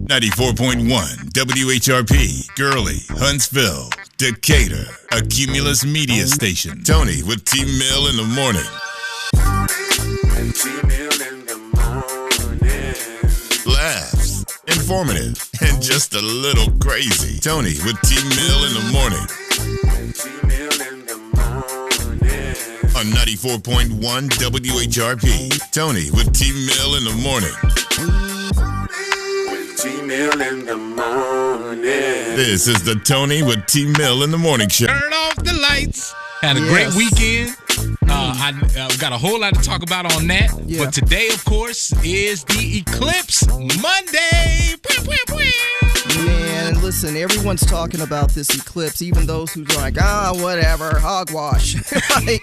94.1 WHRP, Gurley, Huntsville, Decatur, a Cumulus media station. Tony with T-Mill in the morning. Laughs, informative, and just a little crazy. Tony with T-Mill in the morning. On 94.1 WHRP, Tony with T-Mill in the morning. T-Mill in the morning. This is the Tony with T-Mill in the morning show. Turn off the lights. Had a great weekend. I got a whole lot to talk about on that. Yeah. But today, of course, is the Eclipse Monday. Man, listen, everyone's talking about this eclipse, even those who's like, whatever, hogwash. Right?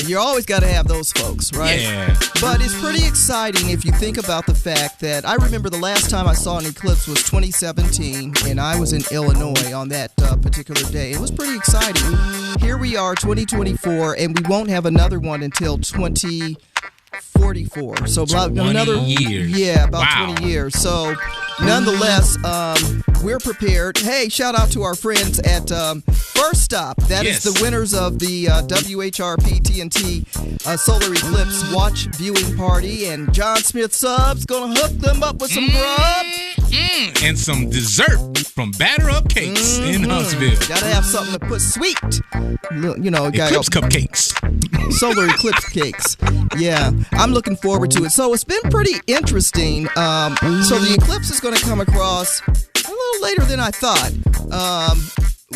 You always got to have those folks, right? Yeah. But it's pretty exciting if you think about the fact that I remember the last time I saw an eclipse was 2017, and I was in Illinois on that particular day. It was pretty exciting. Here we are, 2024, and we won't have another one until 2044. So about another years. Yeah, about 20 years. So nonetheless, we're prepared. Hey, shout out to our friends at First Stop. That is the winners of the WHRP TNT Solar Eclipse Watch Viewing Party. And John Smith Subs going to hook them up with some grub. And some dessert from Batter Up Cakes in Huntsville. Got to have something to put sweet. Eclipse cupcakes. Solar Eclipse cakes. Yeah, I'm looking forward to it. So it's been pretty interesting. So the eclipse is going to come across a little later than I thought.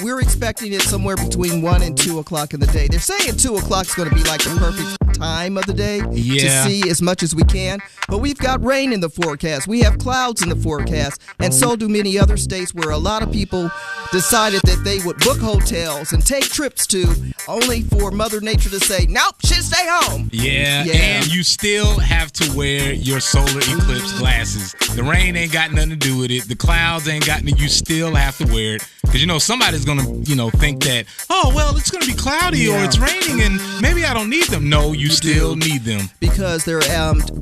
We're expecting it somewhere between 1 and 2 o'clock in the day. They're saying 2 o'clock is going to be like the perfect time of the day to see as much as we can. But we've got rain in the forecast. We have clouds in the forecast. And so do many other states where a lot of people decided that they would book hotels and take trips to only for Mother Nature to say, nope, should stay home. Yeah, and you still have to wear your solar eclipse glasses. The rain ain't got nothing to do with it. The clouds ain't got nothing. You still have to wear it. Because, somebody's going to, think that, it's going to be cloudy or it's raining and maybe I don't need them. No, you still need them. Because they're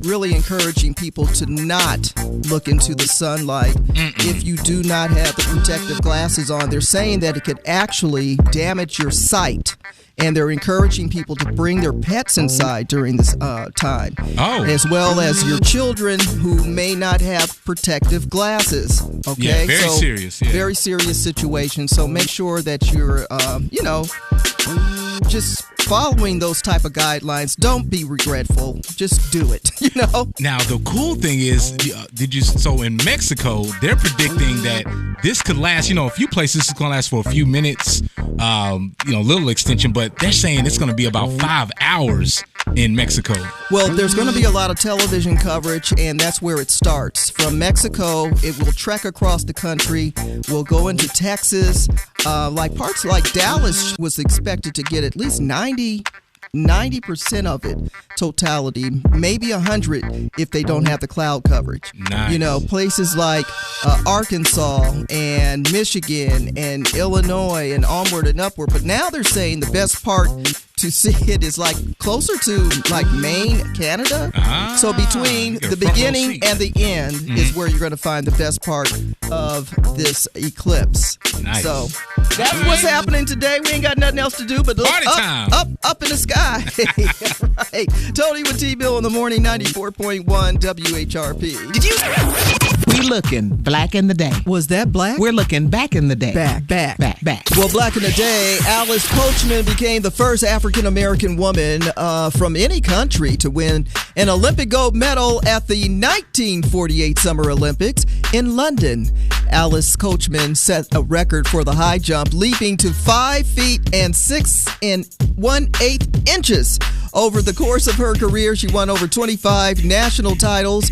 really encouraging people to not look into the sunlight if you do not have the protective glasses on. They're saying that it could actually damage your sight. And they're encouraging people to bring their pets inside during this time. As well as your children who may not have protective glasses. Okay? Yeah, very serious. Yeah. Very serious situation. So make sure that you're, just following those type of guidelines. Don't be regretful. Just do it, Now, the cool thing is, so in Mexico, they're predicting that this could last, a few places. This is going to last for a few minutes, little extension, but they're saying it's going to be about 5 hours in Mexico. Well, there's going to be a lot of television coverage, and that's where it starts. From Mexico, it will trek across the country. We'll go into Texas. Parts like Dallas was expected to get at least 90% of it, totality, maybe 100 if they don't have the cloud coverage. Nice. Places like Arkansas and Michigan and Illinois and onward and upward. But now they're saying the best part to see it is closer to Maine, Canada. So between the beginning and the end is where you're going to find the best part of this eclipse. Nice. So that's what's happening today. We ain't got nothing else to do but look up in the sky. Right. Tony with T-Bill in the morning, 94.1 WHRP. Did you? We looking black in the day. Was that black? We're looking back in the day. Back. Well, back in the day, Alice Coachman became the first African-American woman from any country to win an Olympic gold medal at the 1948 Summer Olympics in London. Alice Coachman set a record for the high jump, leaping to 5 feet and 6 1/8 inches. Over the course of her career, she won over 25 national titles,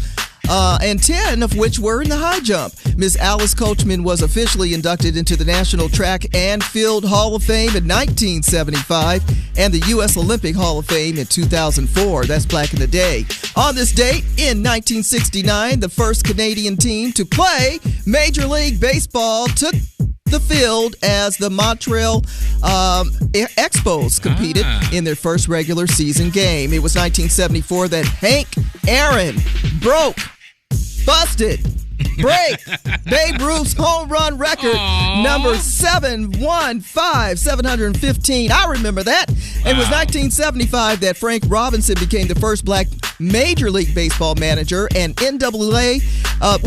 and 10 of which were in the high jump. Miss Alice Coachman was officially inducted into the National Track and Field Hall of Fame in 1975 and the U.S. Olympic Hall of Fame in 2004. That's back in the day. On this date, in 1969, the first Canadian team to play Major League Baseball took the field as the Montreal Expos competed in their first regular season game. It was 1974 that Hank Aaron busted break Babe Ruth's home run record, number 715. I remember that. It was 1975 that Frank Robinson became the first black Major League Baseball manager, and NAA,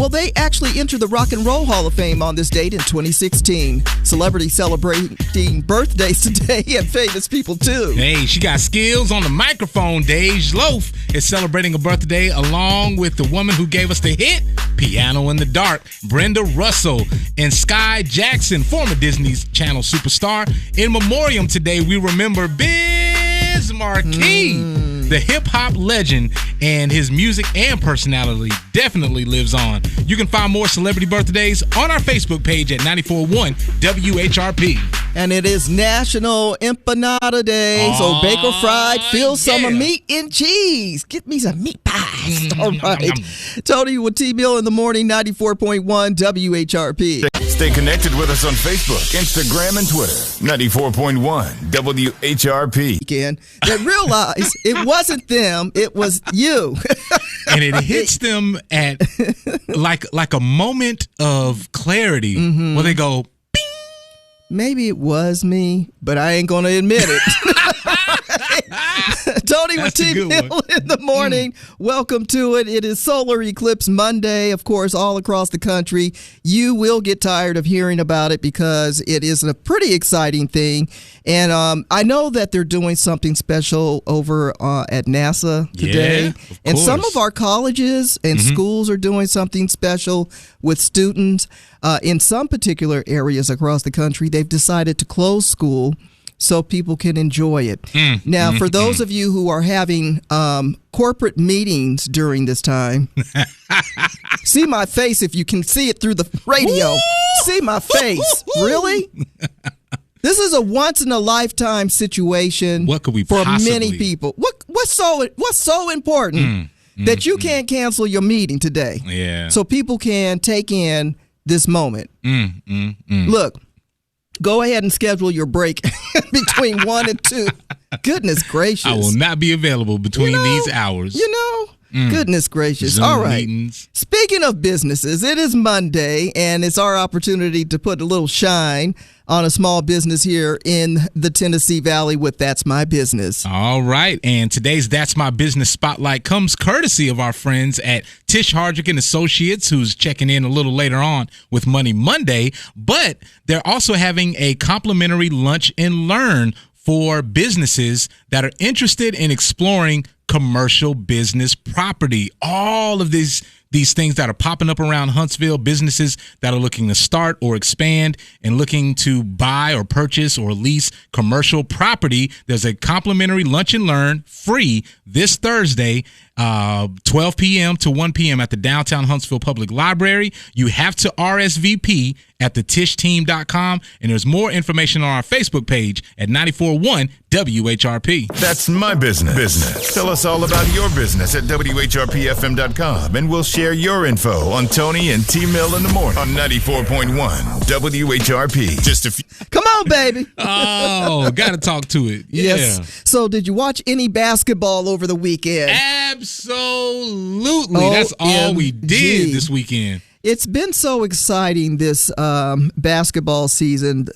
they actually entered the Rock and Roll Hall of Fame on this date in 2016. Celebrities celebrating birthdays today and famous people too. Hey, she got skills on the microphone. Dej Loaf is celebrating a birthday along with the woman who gave us the hit Piano in the Dark, Brenda Russell, and Sky Jackson, former Disney Channel superstar. In memoriam today, we remember Biz Markie. The hip-hop legend, and his music and personality definitely lives on. You can find more celebrity birthdays on our Facebook page at 94.1 WHRP. And it is National Empanada Day, so bake or fried, fill some of meat and cheese. Get me some meat pies. All right. Tony with T-Mill in the morning, 94.1 WHRP. Stay connected with us on Facebook, Instagram, and Twitter. 94.1 WHRP. Again, that realize it wasn't them, it was you. And it hits them at like a moment of clarity where they go, bing. Maybe it was me, but I ain't going to admit it. Tony with T-Mill in the morning. Welcome to it. It is Solar Eclipse Monday, of course, all across the country. You will get tired of hearing about it because it is a pretty exciting thing. And I know that they're doing something special over at NASA today. Yeah, and some of our colleges and schools are doing something special with students. In some particular areas across the country, they've decided to close school so people can enjoy it. Now, for those of you who are having corporate meetings during this time, see my face if you can see it through the radio. See my face. Really? This is a once-in-a-lifetime situation. What could we for possibly? many people? What's so important that you can't cancel your meeting today? Yeah. So people can take in this moment. Look, go ahead and schedule your break between 1 and 2. Goodness gracious. I will not be available between these hours. Goodness gracious. Zoom All right. meetings. Speaking of businesses, it is Monday, and it's our opportunity to put a little shine on a small business here in the Tennessee Valley with That's My Business. All right. And today's That's My Business Spotlight comes courtesy of our friends at Tish Hardrick and Associates, who's checking in a little later on with Money Monday. But they're also having a complimentary lunch and learn for businesses that are interested in exploring commercial business property. All of these things that are popping up around Huntsville, businesses that are looking to start or expand and looking to buy or purchase or lease commercial property. There's a complimentary lunch and learn free this Thursday, 12 p.m. to 1 p.m. at the Downtown Huntsville Public Library. You have to RSVP at thetishteam.com, and there's more information on our Facebook page at 94.1 WHRP. That's my business. Tell us all about your business at WHRPFM.com, and we'll share your info on Tony and T-Mill in the morning on 94.1 WHRP. Just a few. Come on, baby. Oh, got to talk to it. Yeah. Yes. So did you watch any basketball over the weekend? Absolutely. That's all we did this weekend. It's been so exciting this basketball season.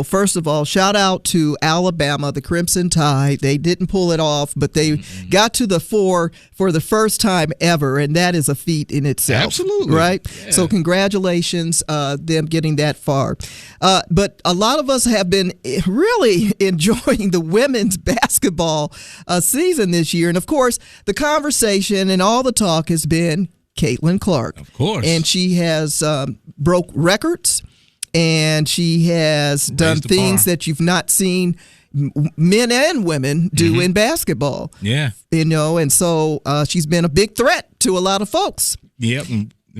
First of all, shout out to Alabama, the Crimson Tide. They didn't pull it off, but they got to the 4 for the first time ever, and that is a feat in itself. Absolutely. Right? Yeah. So congratulations, them getting that far. But a lot of us have been really enjoying the women's basketball season this year. And, of course, the conversation and all the talk has been Caitlin Clark. Of course. And she has broke records, and she has done things that you've not seen men and women do in basketball. Yeah. And so she's been a big threat to a lot of folks. Yep.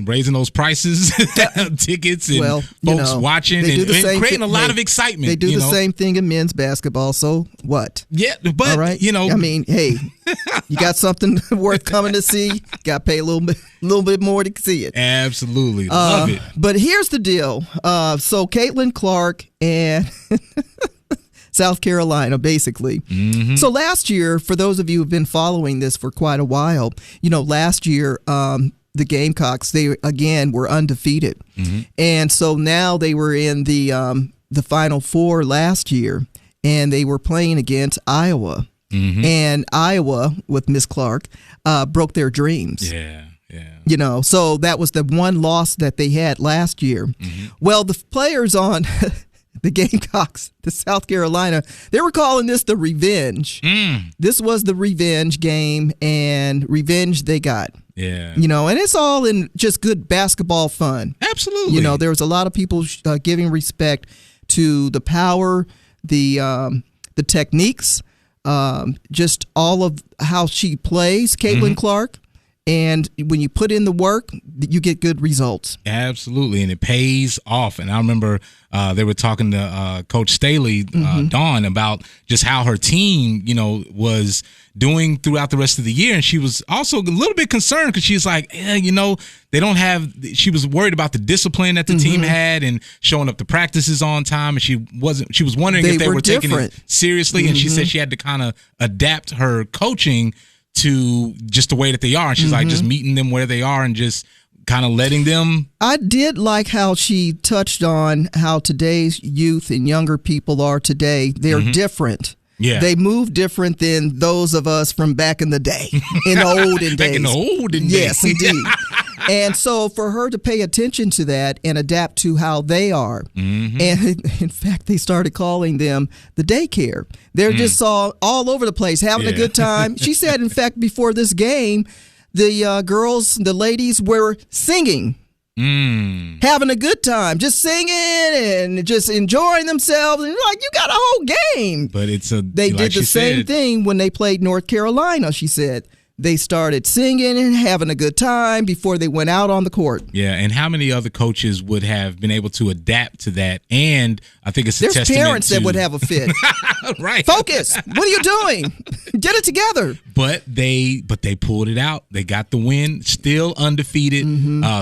Raising those prices, tickets, and folks watching and creating a lot of excitement. They do the same thing in men's basketball. So what? Yeah, but all right. I mean, hey, you got something worth coming to see. Got to pay a little bit more to see it. Absolutely, love it. But here's the deal. So Caitlin Clark and South Carolina, basically. So last year, for those of you who've been following this for quite a while, last year the Gamecocks, they again were undefeated, and so now they were in the Final Four last year, and they were playing against Iowa, and Iowa with Miss Clark broke their dreams. Yeah. So that was the one loss that they had last year. Well, the players on the Gamecocks, the South Carolina, they were calling this the revenge. This was the revenge game, and revenge they got. Yeah. And it's all in just good basketball fun. Absolutely. There was a lot of people giving respect to the power, the techniques, just all of how she plays, Caitlin Clark. And when you put in the work, you get good results. Absolutely, and it pays off. And I remember they were talking to Coach Staley, Dawn, about just how her team, was doing throughout the rest of the year. And she was also a little bit concerned because she's like, they don't have. She was worried about the discipline that the team had and showing up to practices on time. And she was wondering if they were taking it seriously. And she said she had to kind of adapt her coaching to just the way that they are. And she's like just meeting them where they are and just kind of letting them. I did like how she touched on how today's youth and younger people are today. They're different. Yeah. They move different than those of us from back in the day, in the olden days. Back in the olden days. Yes, indeed. And so for her to pay attention to that and adapt to how they are, and in fact, they started calling them the daycare. They're just all over the place, having a good time. She said, in fact, before this game, the girls, the ladies were singing. Having a good time, just singing and just enjoying themselves. And like, you got a whole game. But they did the same thing when they played North Carolina, she said. They started singing and having a good time before they went out on the court. Yeah, and how many other coaches would have been able to adapt to that? And I think it's a testament to... There's parents that would have a fit. Right. Focus. What are you doing? Get it together. But they pulled it out. They got the win, still undefeated.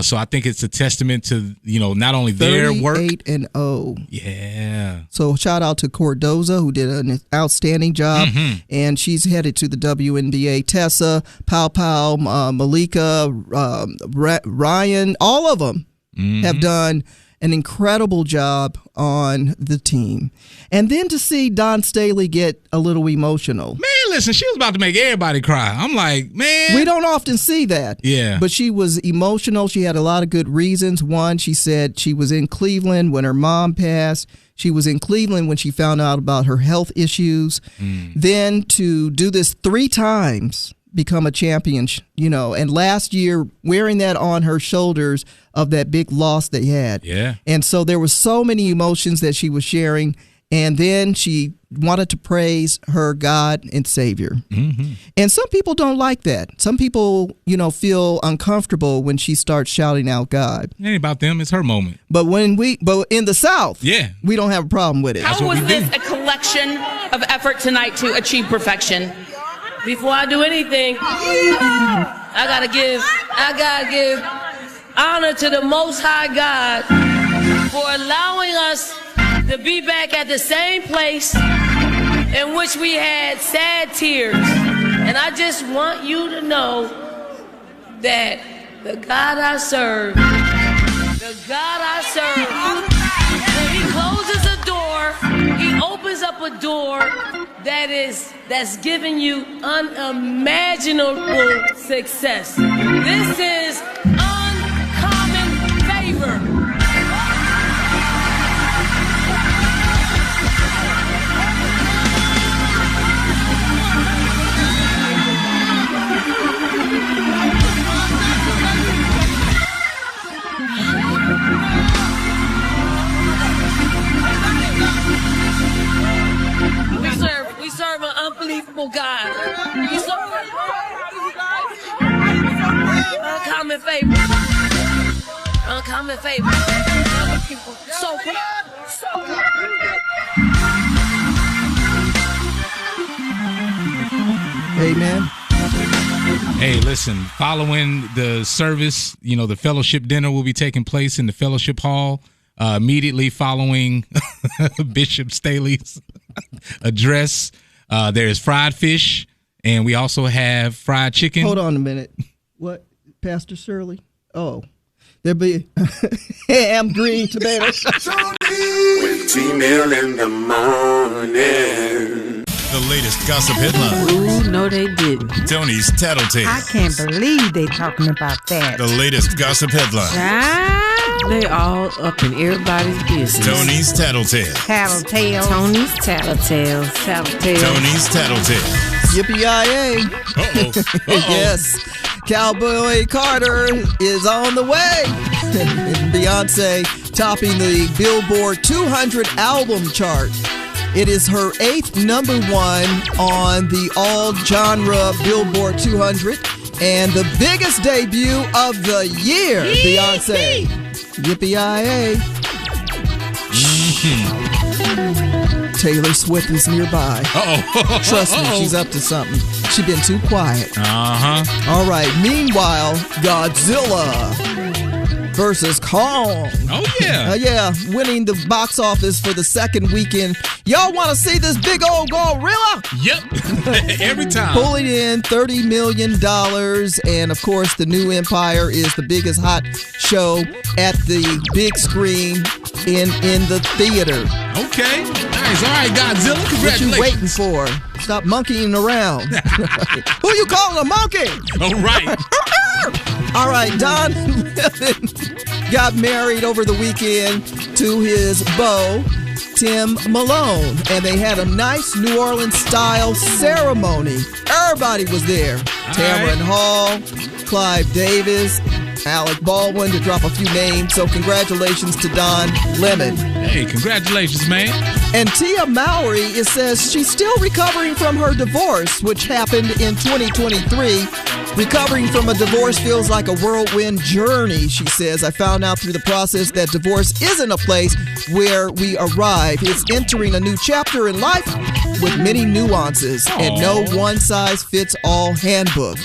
So I think it's a testament to, not only their work. 38-0. Yeah. So shout out to Cordoza, who did an outstanding job. And she's headed to the WNBA. Tessa, Pau, Malika, Ryan, all of them have done an incredible job on the team. And then to see Don Staley get a little emotional. Man, listen, she was about to make everybody cry. I'm like, man. We don't often see that. Yeah. But she was emotional. She had a lot of good reasons. One, she said she was in Cleveland when her mom passed. She was in Cleveland when she found out about her health issues. Then to do this 3 times, become a champion, and last year wearing that on her shoulders of that big loss they had. Yeah. And so there were so many emotions that she was sharing. And then she wanted to praise her God and Savior. And some people don't like that. Some people, feel uncomfortable when she starts shouting out God. It ain't about them. It's her moment. But but in the South, we don't have a problem with it. How was this a collection of effort tonight to achieve perfection? Before I do anything, I gotta give honor to the Most High God for allowing us to be back at the same place in which we had sad tears. And I just want you to know that the God I serve, when He closes a door, He opens up a door that's giving you unimaginable success. This is uncommon favor. We serve an unbelievable God. We serve uncommon favor. Uncommon favor. So good. Amen. Hey, listen, following the service, the fellowship dinner will be taking place in the fellowship hall immediately following Bishop Staley's address. There's fried fish, and we also have fried chicken. Hold on a minute. What? Pastor Shirley? Oh, there'll be ham, green tomatoes. With T-Mill in the morning. The latest gossip headlines. Ooh, no, they didn't. Tony's Tattletales. I can't believe they talking about that. The latest gossip headlines. They all up in everybody's business. Tony's Tattletales. Tattletale. Tony's Tattletales. Tattletales. Tony's Tattletales. Yippee-yi-yay. Yes. Cowboy Carter is on the way. Beyonce topping the Billboard 200 album chart. It is her 8th number 1 on the all-genre Billboard 200 and the biggest debut of the year, Beyonce. Yippee-yi-yay. Taylor Swift is nearby. Trust me, she's up to something. She's been too quiet. All right. Meanwhile, Godzilla versus Kong. Oh, yeah. Yeah, winning the box office for the second weekend. Y'all want to see this big old gorilla? Yep. Every time. Pulling in $30 million. And, of course, the new Empire is the biggest hot show at the big screen in the theater. Okay. Nice. All right, Godzilla. What you Congratulations. waiting for? Stop monkeying around. Who you calling a monkey? All right. All right, Don Lemon got married over the weekend to his beau, Tim Malone, and they had a nice New Orleans-style ceremony. Everybody was there. Tamron Hall, Clive Davis, Alec Baldwin, to drop a few names. So congratulations to Don Lemon. Hey, congratulations, man. And Tia Mowry, it says she's still recovering from her divorce, which happened in 2023. Recovering from a divorce feels like a whirlwind journey, she says. I found out through the process that divorce isn't a place where we arrive. It's entering a new chapter in life with many nuances and no one-size-fits-all handbook.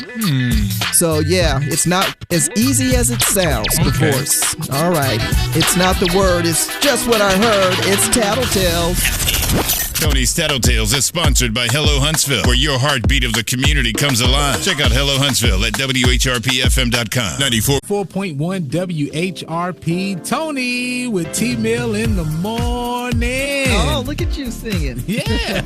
So, yeah, it's not as easy as it sounds, divorce. All right. It's not the word. It's just what I heard. It's Tattletales. Tony's Tattletales is sponsored by Hello Huntsville, where your heartbeat of the community comes alive. Check out Hello Huntsville at WHRPFM.com. 4.1 WHRP. Tony with T-Mill in the morning. Oh, look at you singing. Yeah.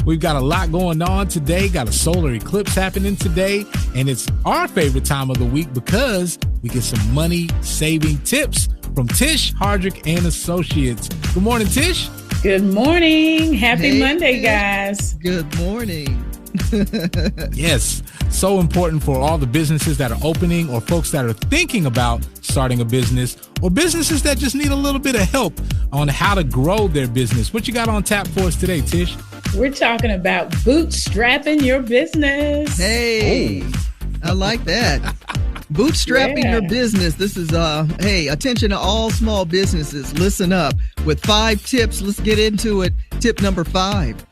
We've got a lot going on today. Got a solar eclipse happening today. And it's our favorite time of the week because we get some money-saving tips from Tish Hardrick and Associates. Good morning, Tish. Good morning. Happy Hey, Monday, guys. Good morning. Yes, so important for all the businesses that are opening or folks that are thinking about starting a business or businesses that just need a little bit of help on how to grow their business. What you got on tap for us today, Tish? We're talking about bootstrapping your business. Hey, I like that. Bootstrapping your business. This is, hey, attention to all small businesses. Listen up. With 5 tips, let's get into it. Tip number 5.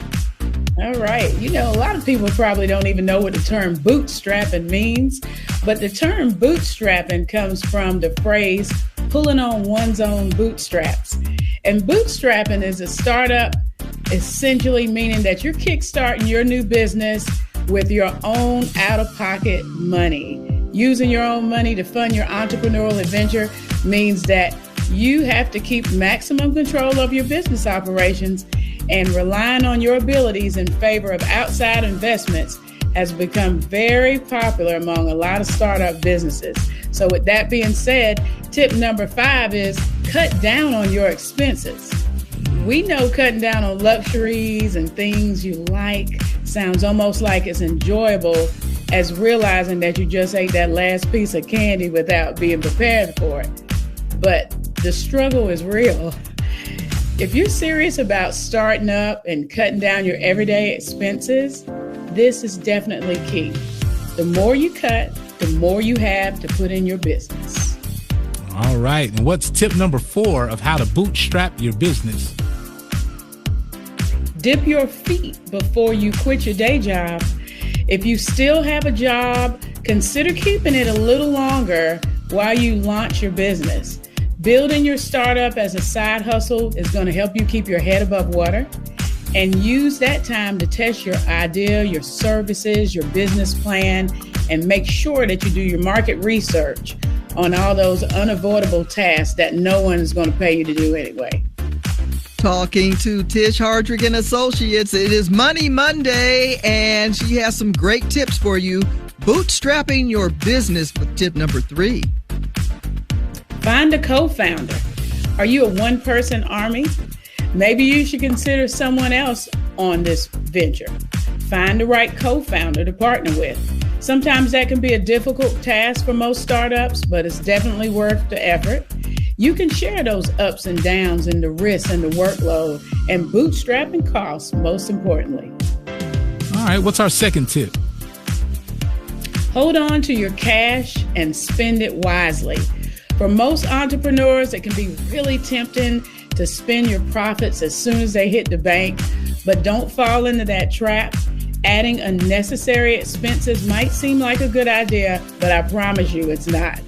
All right. You know, a lot of people probably don't even know what the term bootstrapping means, but the term bootstrapping comes from the phrase pulling on one's own bootstraps. And bootstrapping is a startup, essentially meaning that you're kickstarting your new business with your own out-of-pocket money. Using your own money to fund your entrepreneurial adventure means that you have to keep maximum control of your business operations, and relying on your abilities in favor of outside investments has become very popular among a lot of startup businesses. So with that being said, tip number 5 is cut down on your expenses. We know cutting down on luxuries and things you like sounds almost like it's enjoyable as realizing that you just ate that last piece of candy without being prepared for it. But the struggle is real. If you're serious about starting up and cutting down your everyday expenses, this is definitely key. The more you cut, the more you have to put in your business. All right. And what's tip number 4 of how to bootstrap your business? Dip your feet before you quit your day job. If you still have a job, consider keeping it a little longer while you launch your business. Building your startup as a side hustle is going to help you keep your head above water, and use that time to test your idea, your services, your business plan, and make sure that you do your market research on all those unavoidable tasks that no one is going to pay you to do anyway. Talking to Tish Hardrick and Associates. It is Money Monday, and she has some great tips for you. Bootstrapping your business with tip number 3. Find a co-founder. Are you a one-person army? Maybe you should consider someone else on this venture. Find the right co-founder to partner with. Sometimes that can be a difficult task for most startups, but it's definitely worth the effort. You can share those ups and downs and the risks and the workload and bootstrapping costs, most importantly. All right, what's our second tip? Hold on to your cash and spend it wisely. For most entrepreneurs, it can be really tempting to spend your profits as soon as they hit the bank, but don't fall into that trap. Adding unnecessary expenses might seem like a good idea, but I promise you it's not.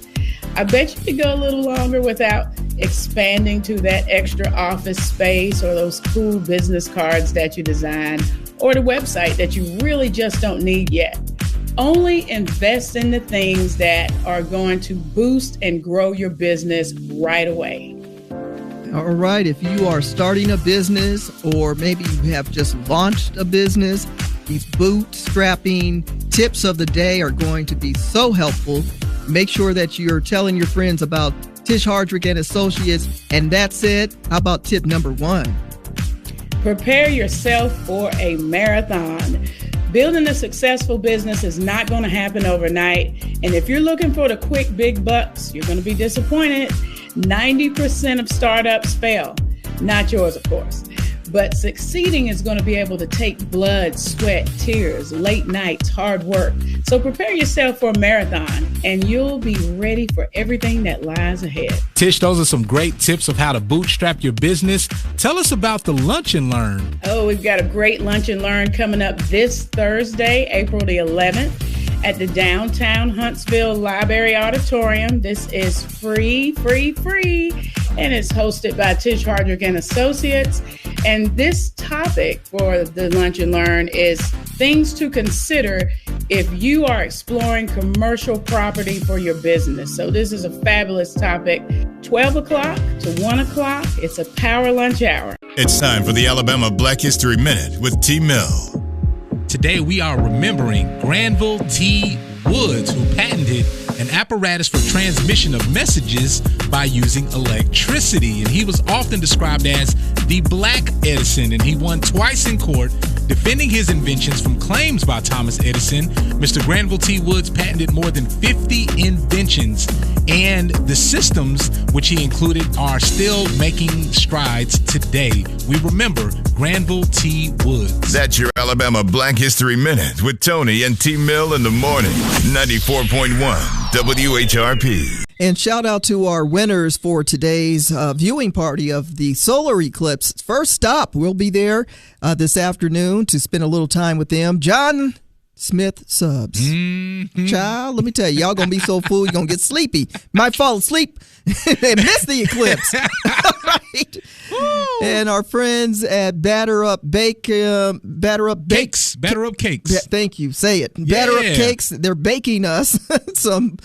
I bet you could go a little longer without expanding to that extra office space or those cool business cards that you designed or the website that you really just don't need yet. Only invest in the things that are going to boost and grow your business right away. All right, if you are starting a business or maybe you have just launched a business, these bootstrapping tips of the day are going to be so helpful. Make sure that you're telling your friends about Tish Hardrick and Associates. And that's it. How about tip number 1? Prepare yourself for a marathon. Building a successful business is not going to happen overnight. And if you're looking for the quick big bucks, you're going to be disappointed. 90% of startups fail. Not yours, of course. But succeeding is going to be able to take blood, sweat, tears, late nights, hard work. So prepare yourself for a marathon, and you'll be ready for everything that lies ahead. Tish, those are some great tips of how to bootstrap your business. Tell us about the Lunch and Learn. Oh, we've got a great Lunch and Learn coming up this Thursday, April the 11th. At the downtown Huntsville Library Auditorium. This is free, and it's hosted by Tish Hardrick and Associates. And this topic for the Lunch and Learn is things to consider if you are exploring commercial property for your business. So this is a fabulous topic. 12 o'clock to 1 o'clock. It's a power lunch hour. It's time for the Alabama Black History Minute with T. Mill. Today we are remembering Granville T. Woods, who patented an apparatus for transmission of messages by using electricity. And he was often described as the Black Edison, and he won twice in court defending his inventions from claims by Thomas Edison. Mr. Granville T. Woods patented more than 50 inventions, and the systems which he included are still making strides today. We remember Granville T. Woods. That's your Alabama Black History Minute with Tony and T. Mill in the morning. 94.1 WHRP. And shout out to our winners for today's viewing party of the solar eclipse. First stop, we'll be there this afternoon to spend a little time with them. John Smith Subs. Mm-hmm. Child, let me tell you, y'all going to be so full, you're going to get sleepy. Might fall asleep and miss the eclipse. Right? And our friends at Batter Up Cakes. Thank you. Say it. Yeah. Batter Up Cakes. They're baking us some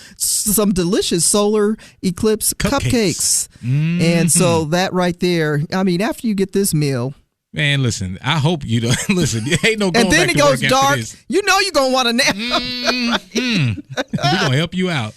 delicious solar eclipse cupcakes. Mm-hmm. And so that right there, I mean, after you get this meal, man, listen, I hope you don't listen. Ain't no going and then back it to goes work dark. After this. You know you're gonna want to nap. Mm-hmm. We're gonna help you out.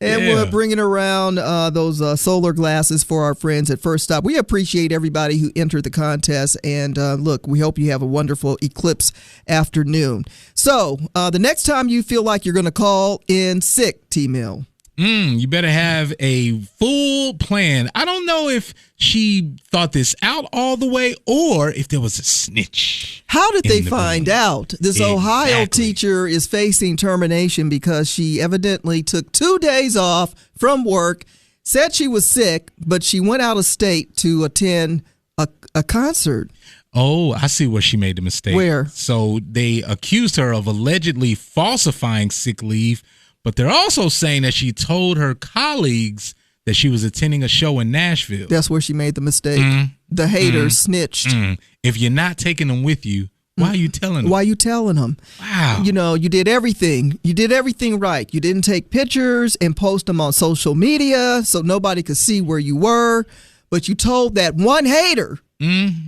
And we're bringing around those solar glasses for our friends at First Stop. We appreciate everybody who entered the contest. And look, we hope you have a wonderful eclipse afternoon. So the next time you feel like you're going to call in sick, T-Mill, you better have a full plan. I don't know if she thought this out all the way or if there was a snitch. How did they find out? This Ohio teacher is facing termination because she evidently took 2 days off from work, said she was sick, but she went out of state to attend a concert. Oh, I see where she made the mistake. Where? So they accused her of allegedly falsifying sick leave, but they're also saying that she told her colleagues that she was attending a show in Nashville. That's where she made the mistake. The haters snitched. If you're not taking them with you, Why are you telling him? Why are you telling him? Wow. You know, you did everything. You did everything right. You didn't take pictures and post them on social media so nobody could see where you were. But you told that one hater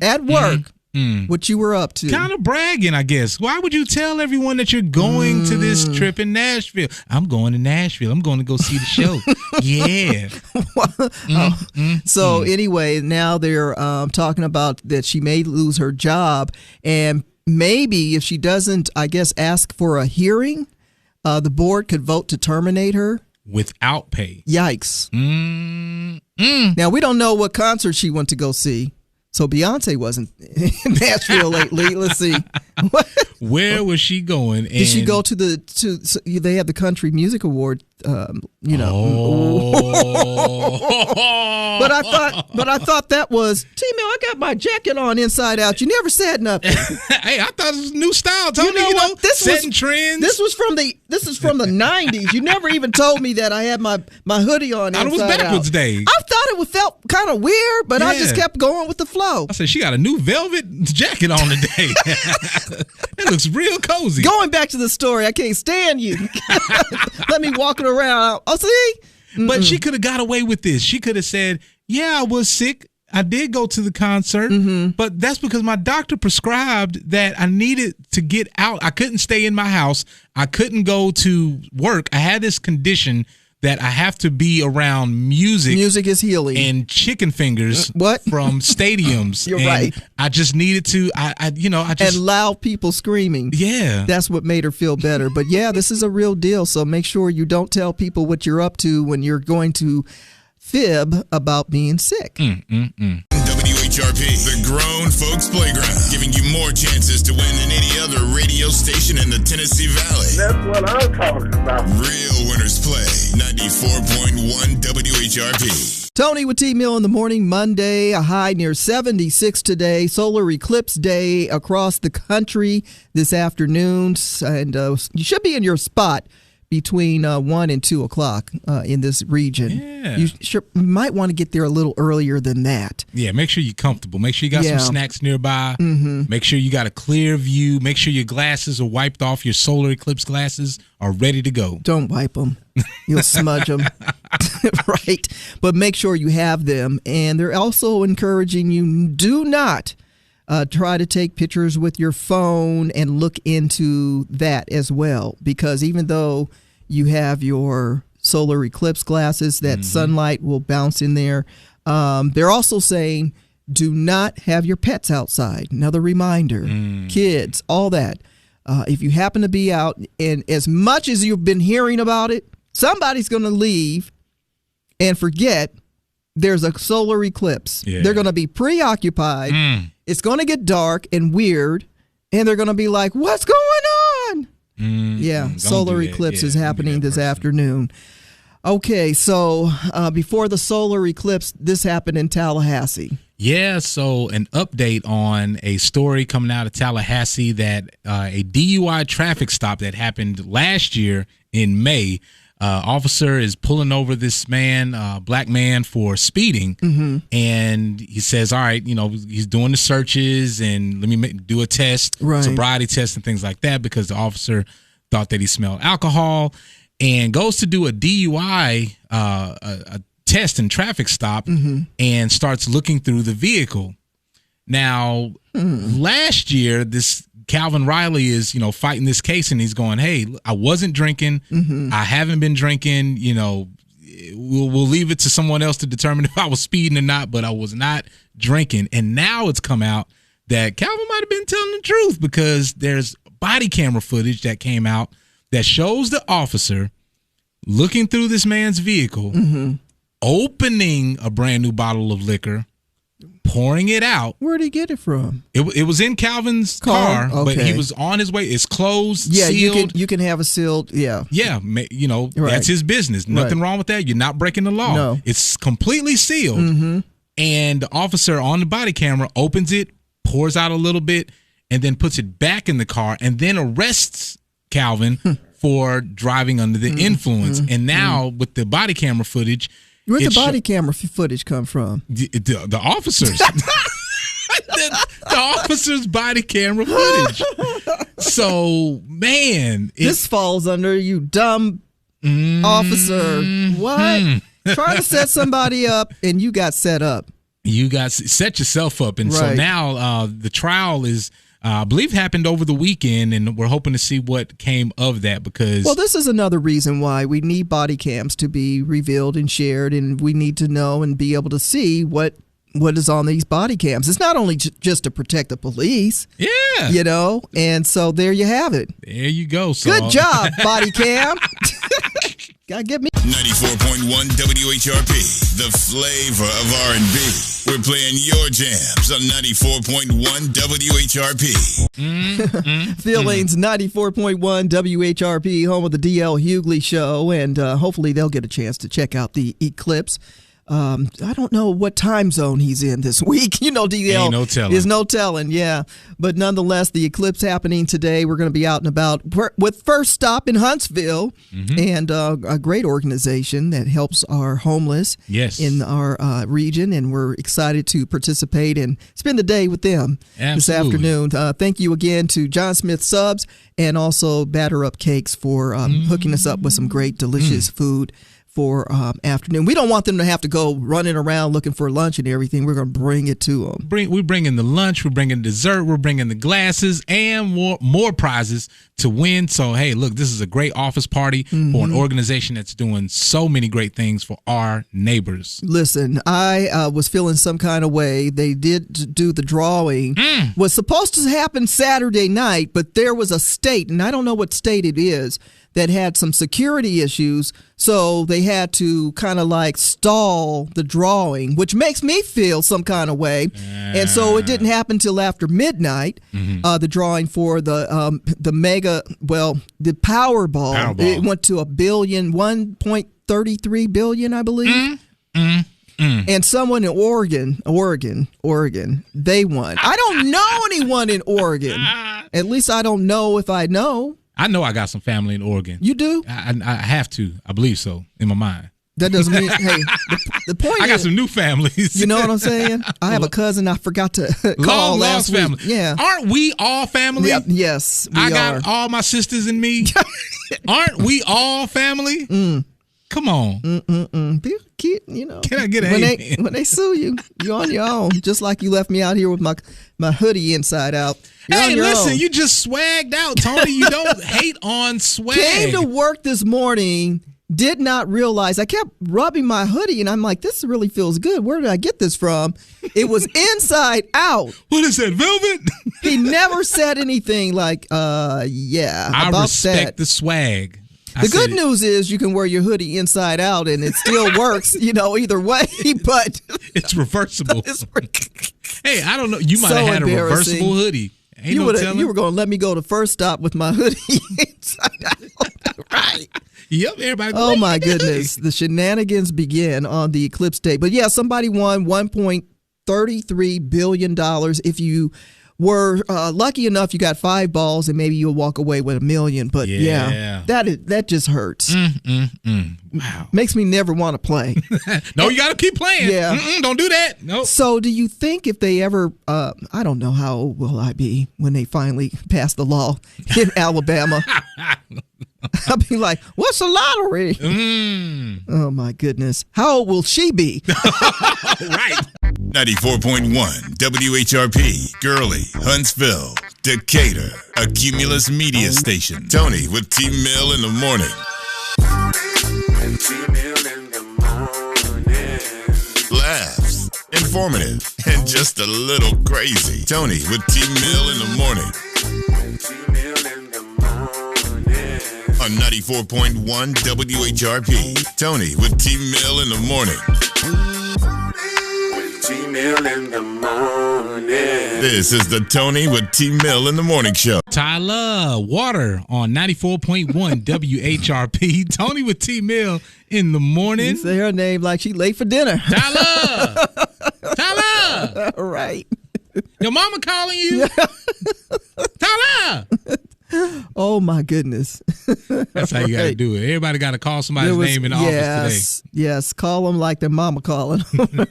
at work what you were up to. Kind of bragging, I guess. Why would you tell everyone that you're going to this trip in Nashville? I'm going to Nashville. I'm going to go see the show. Yeah. So anyway, now they're talking about that she may lose her job, and maybe if she doesn't, I guess, ask for a hearing, the board could vote to terminate her. Without pay. Yikes. Now, we don't know what concert she went to go see. So Beyonce wasn't in Nashville lately. Let's see. Where was she going? Did she go to they have the Country Music Award, you know. Oh. But I thought that was, T-Mill, I got my jacket on inside out. You never said nothing. Hey, I thought it was a new style, Tony. You know, setting trends. This is from the 90s. You never even told me that I had my hoodie on inside out. It was backwards day. I thought it felt kind of weird, but I just kept going with the flow. I said, she got a new velvet jacket on today. It looks real cozy. Going back to the story, I can't stand you. Let me walk it around. Oh, see? But she could have got away with this. She could have said, yeah, I was sick. I did go to the concert, but that's because my doctor prescribed that I needed to get out. I couldn't stay in my house. I couldn't go to work. I had this condition that I have to be around music. Music is healing. And chicken fingers from stadiums. You're right. I just needed to, and loud people screaming. Yeah. That's what made her feel better. But yeah, this is a real deal. So make sure you don't tell people what you're up to when you're going to fib about being sick. WHRP, the grown folks playground, giving you more chances to win than any other radio station in the Tennessee Valley. That's what I'm talking about. Real winners play 94.1 WHRP. Tony with T-Mill in the morning, Monday, a high near 76 today. Solar eclipse day across the country this afternoon. And you should be in your spot between 1 and 2 o'clock in this region. Yeah. You might want to get there a little earlier than that. Yeah, make sure you're comfortable. Make sure you got some snacks nearby. Make sure you got a clear view. Make sure your glasses are wiped off. Your solar eclipse glasses are ready to go. Don't wipe them. You'll smudge them. Right. But make sure you have them. And they're also encouraging you, do not try to take pictures with your phone and look into that as well. Because even though you have your solar eclipse glasses, that sunlight will bounce in there. They're also saying do not have your pets outside. Another reminder, kids, all that. If you happen to be out, and as much as you've been hearing about it, somebody's going to leave and forget there's a solar eclipse. Yeah. They're going to be preoccupied. It's going to get dark and weird, and they're going to be like, what's going on? Solar eclipse is happening this afternoon. Okay, so before the solar eclipse, this happened in Tallahassee. Yeah, so an update on a story coming out of Tallahassee that a DUI traffic stop that happened last year in May. Officer is pulling over this man, black man, for speeding, and he says, all right, he's doing the searches and let me do a test, sobriety test and things like that, because the officer thought that he smelled alcohol, and goes to do a DUI a test and traffic stop and starts looking through the vehicle. Now, last year, this Calvin Riley is, fighting this case, and he's going, hey, I wasn't drinking. I haven't been drinking. We'll leave it to someone else to determine if I was speeding or not, but I was not drinking. And now it's come out that Calvin might have been telling the truth, because there's body camera footage that came out that shows the officer looking through this man's vehicle, opening a brand new bottle of liquor, pouring it out. Where'd he get it from? It was in Calvin's car, but he was on his way. It's closed, sealed. You can have a sealed, Yeah, that's his business. Nothing wrong with that. You're not breaking the law. No. It's completely sealed. And the officer on the body camera opens it, pours out a little bit, and then puts it back in the car, and then arrests Calvin for driving under the influence. And now with the body camera footage, where'd the body camera footage come from? The officers. the officer's body camera footage. So, man. This falls under you dumb officer. What? Trying to set somebody up, and you got set up. You got set yourself up. And so Right. now the trial is, I believe, happened over the weekend, and we're hoping to see what came of that because. Well, this is another reason why we need body cams to be revealed and shared, and we need to know and be able to see what is on these body cams. It's not only just to protect the police. Yeah. You know, and so there you have it. There you go. So, Good job, body cam. Gotta get me. 94.1 WHRP, the flavor of R&B. We're playing your jams on 94.1 WHRP. Phillies 94.1 WHRP, home of the D.L. Hughley Show, and hopefully they'll get a chance to check out the Eclipse. I don't know what time zone he's in this week. You know, DL Ain't no telling. is no telling, yeah. But nonetheless, the Eclipse happening today. We're going to be out and about with First Stop in Huntsville, and a great organization that helps our homeless in our region, and we're excited to participate and spend the day with them this afternoon. Thank you again to John Smith Subs and also Batter Up Cakes for hooking us up with some great, delicious food for afternoon. We don't want them to have to go running around looking for lunch and everything. We're going to bring it to them. We're bringing the lunch, we're bringing dessert, we're bringing the glasses, and more prizes to win. So, hey, look, this is a great office party for an organization that's doing so many great things for our neighbors. Listen, I was feeling some kind of way. They did do the drawing. Was supposed to happen Saturday night, but there was a state, and I don't know what state it is, that had some security issues, so they had to kind of like stall the drawing, which makes me feel some kind of way. And so it didn't happen till after midnight, the drawing for the Powerball. It went to $1.33 billion, I believe. And someone in Oregon, they won. I don't know anyone in Oregon. At least I don't know if I know. I know I got some family in Oregon. You do? I have to. I believe so in my mind. That doesn't mean, hey, the point I got some new families. You know what I'm saying? I have a cousin I forgot to call last week. Family. Yeah. Aren't we all family? Yep. Yes, we I are. got all my sisters and me. Aren't we all family? Come on. Be cute, you know. Can I get when they sue you, you're on your own. Just like you left me out here with my hoodie inside out. You're hey, on your listen, own. you just swagged out, Tony. You don't hate on swag. Came to work this morning, did not realize. I kept rubbing my hoodie, and I'm like, this really feels good. Where did I get this from? It was inside out. What is that, velvet? He never said anything like, yeah, I about respect that. the swag. The good news is you can wear your hoodie inside out and it still works, you know, either way, but it's reversible. Hey, I don't know. You might have had a reversible hoodie. Ain't no telling. You were going to let me go to First Stop with my hoodie inside out. Right. Yep, everybody. Oh, my goodness. The shenanigans begin on the Eclipse Day. But, yeah, somebody won $1.33 billion. If you were lucky enough, you got 5 balls, and maybe you'll walk away with $1 million. But yeah that just hurts. Wow, makes me never want to play. No, you got to keep playing. Yeah, don't do that. No. So, do you think if they ever? I don't know how old will I be when they finally pass the law in Alabama. I'll be like, what's a lottery? Oh, my goodness. How old will she be? Right. 94.1 WHRP, Gurley, Huntsville, Decatur, a Cumulus media station. Tony with T-Mill in the morning. Laughs, informative, and just a little crazy. Tony with T-Mill in the morning. On 94.1 WHRP. Tony with T-Mill in the morning. T-Mill in the morning. This is the Tony with T-Mill in the morning show. Tyler Water on 94.1 WHRP. Tony with T-Mill in the morning. You say her name like she late for dinner. Tyler! Tyler! All right. Your mama calling you? Tyler! Oh, my goodness. That's how you got to do it. Everybody got to call somebody's name in the office today. Yes, call them like their mama calling them.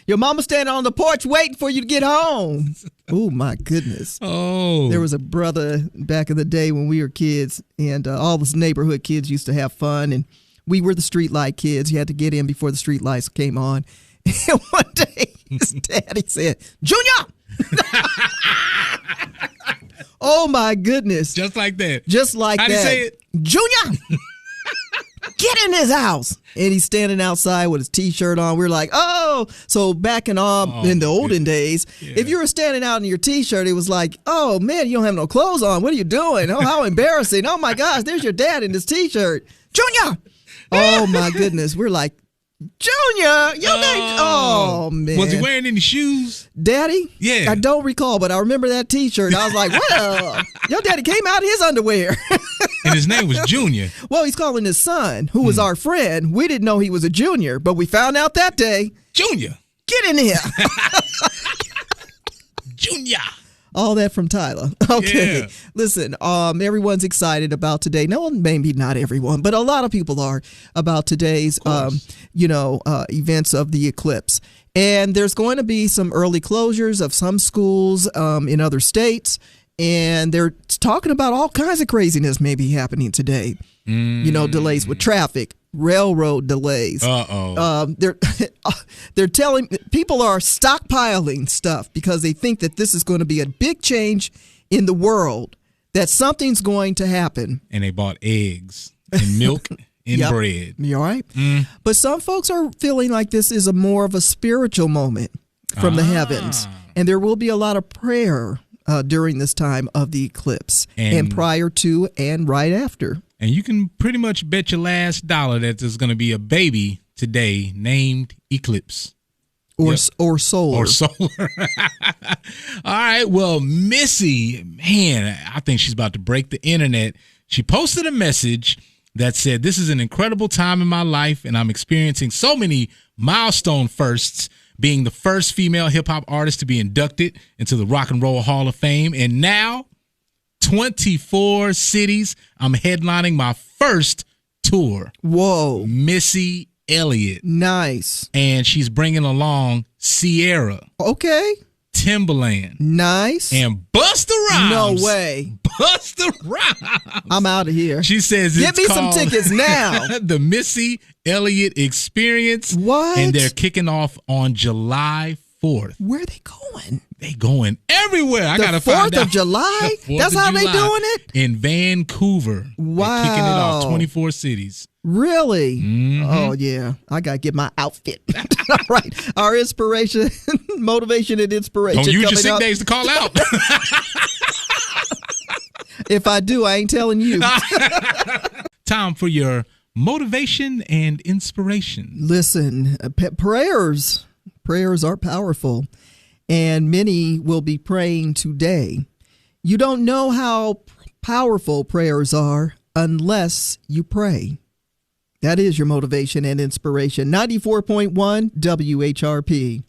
Your mama standing on the porch waiting for you to get home. Oh, my goodness. Oh. There was a brother back in the day when we were kids, and all those neighborhood kids used to have fun, and we were the street light kids. You had to get in before the street lights came on. And one day, his daddy said, Junior! Oh, my goodness. Just like that. Just like How'd that. he say it? Junior! Get in this house. And he's standing outside with his T-shirt on. We're like, oh. So back in the olden days, if you were standing out in your T-shirt, it was like, oh, man, you don't have no clothes on. What are you doing? Oh, how embarrassing. Oh, my gosh, there's your dad in his T-shirt. Junior! Oh, my goodness. We're like, Junior, your name. Oh, man. Was he wearing any shoes? Daddy? Yeah. I don't recall, but I remember that T-shirt. I was like, well, your daddy came out in his underwear. And his name was Junior. Well, he's calling his son, who was our friend. We didn't know he was a junior, but we found out that day. Junior. Get in here. Junior. All that from Tyler. Okay. Yeah. Listen, everyone's excited about today. No, maybe not everyone, but a lot of people are about today's, events of the eclipse. And there's going to be some early closures of some schools in other states. And they're talking about all kinds of craziness maybe happening today. Delays with traffic, railroad delays. They're telling people are stockpiling stuff because they think that this is going to be a big change in the world, that something's going to happen. And they bought eggs and milk and bread. You all right? But some folks are feeling like this is more of a spiritual moment from the heavens. And there will be a lot of prayer during this time of the eclipse and prior to and right after. And you can pretty much bet your last dollar that there's going to be a baby today named Eclipse. Or solar. Or solar. All right. Well, Missy, man, I think she's about to break the internet. She posted a message that said, "This is an incredible time in my life, and I'm experiencing so many milestone firsts, being the first female hip-hop artist to be inducted into the Rock and Roll Hall of Fame. And now, 24 cities. I'm headlining my first tour." Whoa. Missy Elliott. Nice. And she's bringing along Sierra. Okay. Timberland. Nice. And Busta Rhymes. No way. Busta Rhymes. I'm out of here. She says Get me some tickets now. The Missy Elliott Experience. What? And they're kicking off on July 4th. Where are they going? They going everywhere. I gotta find out. The 4th of July? That's how they doing it? In Vancouver. Wow. They're kicking it off, 24 cities. Really? Mm-hmm. Oh, yeah. I got to get my outfit. All right. Our inspiration, motivation and inspiration. Don't use your sick days to call out. If I do, I ain't telling you. Time for your motivation and inspiration. Listen, prayers are powerful, and many will be praying today. You don't know how powerful prayers are unless you pray. That is your motivation and inspiration. 94.1 WHRP.